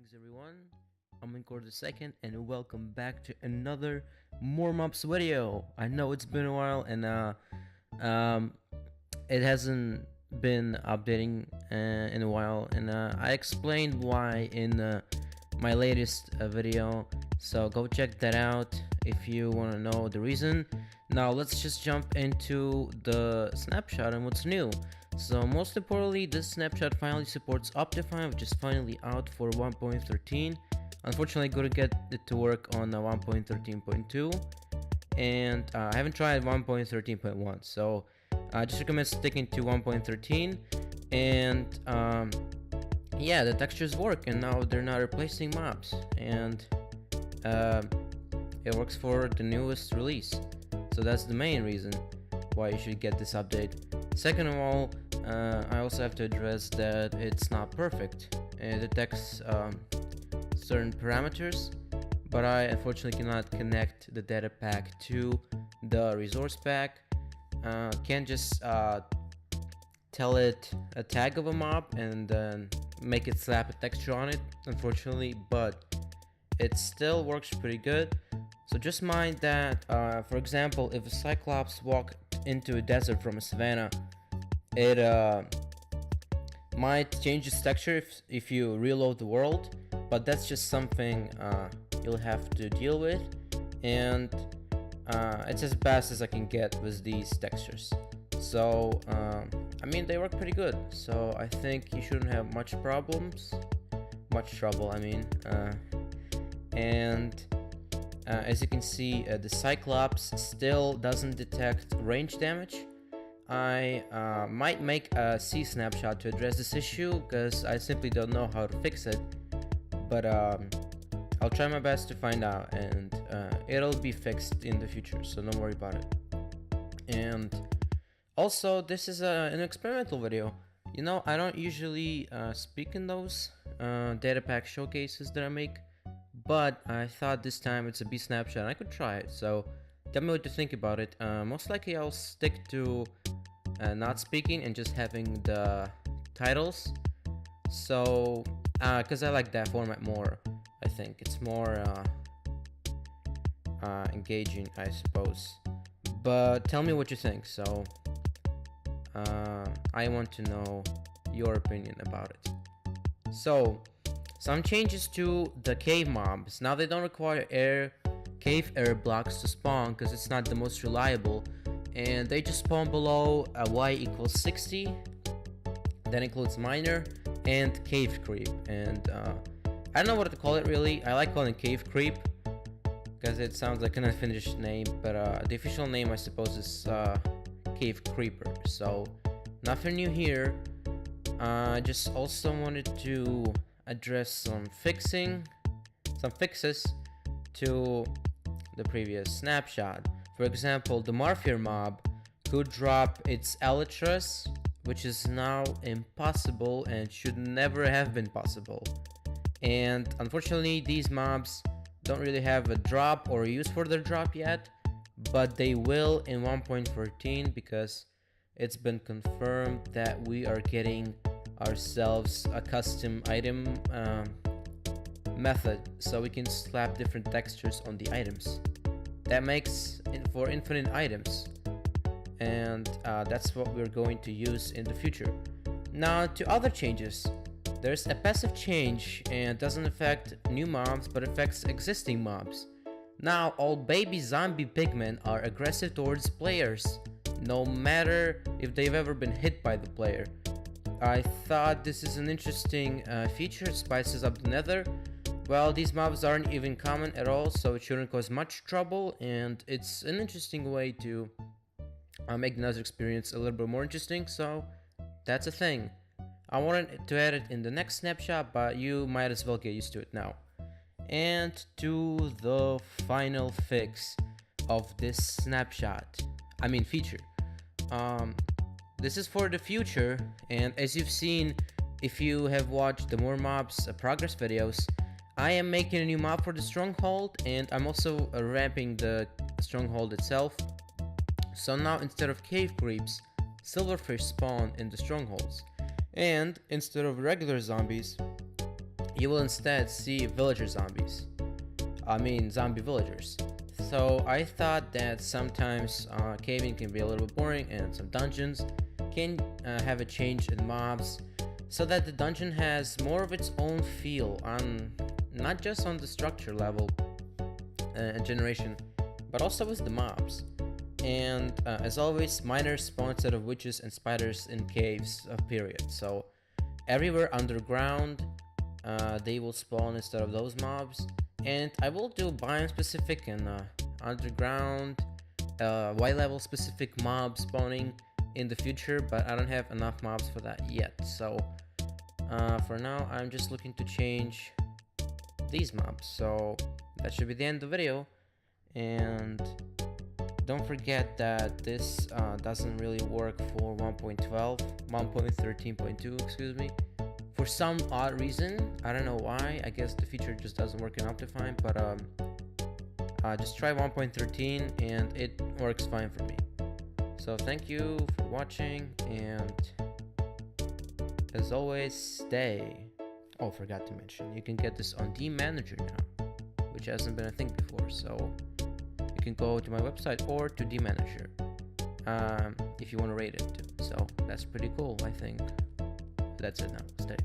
Greetings everyone, I'm Incord the second and welcome back to another more mobs video. I know it's been a while and um it hasn't been updating in a while, and I explained why in my latest video, so go check that out if you want to know the reason. Now let's just jump into the snapshot and what's new. So most importantly, this snapshot finally supports Optifine, which is finally out for 1.13. Unfortunately, I couldn't get it to work on 1.13.2, and I haven't tried 1.13.1, so I just recommend sticking to 1.13. And yeah, the textures work, and now they're not replacing mobs, and it works for the newest release. So that's the main reason why you should get this update. Second of all, I also have to address that it's not perfect. It detects certain parameters, but I unfortunately cannot connect the data pack to the resource pack. Can't just tell it a tag of a mob and then make it slap a texture on it, unfortunately, but it still works pretty good. So just mind that, for example, if a Cyclops walked into a desert from a savanna, it might change its texture if you reload the world, but that's just something you'll have to deal with, and it's as best as I can get with these textures. So I mean, they work pretty good, so I think you shouldn't have much trouble, I mean, and as you can see, the Cyclops still doesn't detect range damage. I might make a C snapshot to address this issue, because I simply don't know how to fix it, but I'll try my best to find out, and it'll be fixed in the future, so don't worry about it. And also, this is an experimental video. You know, I don't usually speak in those data pack showcases that I make, but I thought this time it's a B snapshot and I could try it, so tell me what you think about it. Most likely I'll stick to not speaking and just having the titles, so because I like that format more. I think it's more engaging, I suppose, but tell me what you think. So I want to know your opinion about it. So some changes to the cave mobs. Now they don't require cave air blocks to spawn, because it's not the most reliable, and they just spawn below a y=60. That includes miner and cave creep, and I don't know what to call it really. I like calling it cave creep because it sounds like an unfinished name, but the official name, I suppose, is cave creeper. So nothing new here. I just also wanted to address some fixes to the previous snapshot. For example, the Marfir mob could drop its Elytras, which is now impossible and should never have been possible. And unfortunately, these mobs don't really have a drop or a use for their drop yet, but they will in 1.14, because it's been confirmed that we are getting ourselves a custom item method, so we can slap different textures on the items. That makes it for infinite items, and that's what we're going to use in the future. Now to other changes. There's a passive change, and doesn't affect new mobs but affects existing mobs. Now all baby zombie pigmen are aggressive towards players, no matter if they've ever been hit by the player. I thought this is an interesting feature. It spices up the nether. Well, these mobs aren't even common at all, so it shouldn't cause much trouble, and it's an interesting way to make the nether experience a little bit more interesting, so that's a thing. I wanted to add it in the next snapshot, but you might as well get used to it now. And to the final fix of this snapshot, feature. This is for the future, and as you've seen if you have watched the More Mobs progress videos, I am making a new mob for the stronghold, and I'm also ramping the stronghold itself. So now instead of cave creeps, silverfish spawn in the strongholds, and instead of regular zombies, you will instead see villager zombies. I mean zombie villagers. So I thought that sometimes caving can be a little bit boring, and some dungeons can have a change in mobs, so that the dungeon has more of its own feel on not just on the structure level and generation, but also with the mobs. And as always, miners spawn instead of witches and spiders in caves of period. So everywhere underground, they will spawn instead of those mobs. And I will do biome specific and underground, Y level specific mob spawning in the future, but I don't have enough mobs for that yet. So for now, I'm just looking to change these mobs. So that should be the end of the video. And don't forget that this doesn't really work for 1.13.2, excuse me. For some odd reason, I don't know why. I guess the feature just doesn't work in Optifine, but just try 1.13 and it works fine for me. So thank you for watching, and as always, stay. Oh, forgot to mention, you can get this on DManager now, which hasn't been a thing before. So you can go to my website or to DManager if you want to rate it too. So that's pretty cool, I think. That's it now. Stay.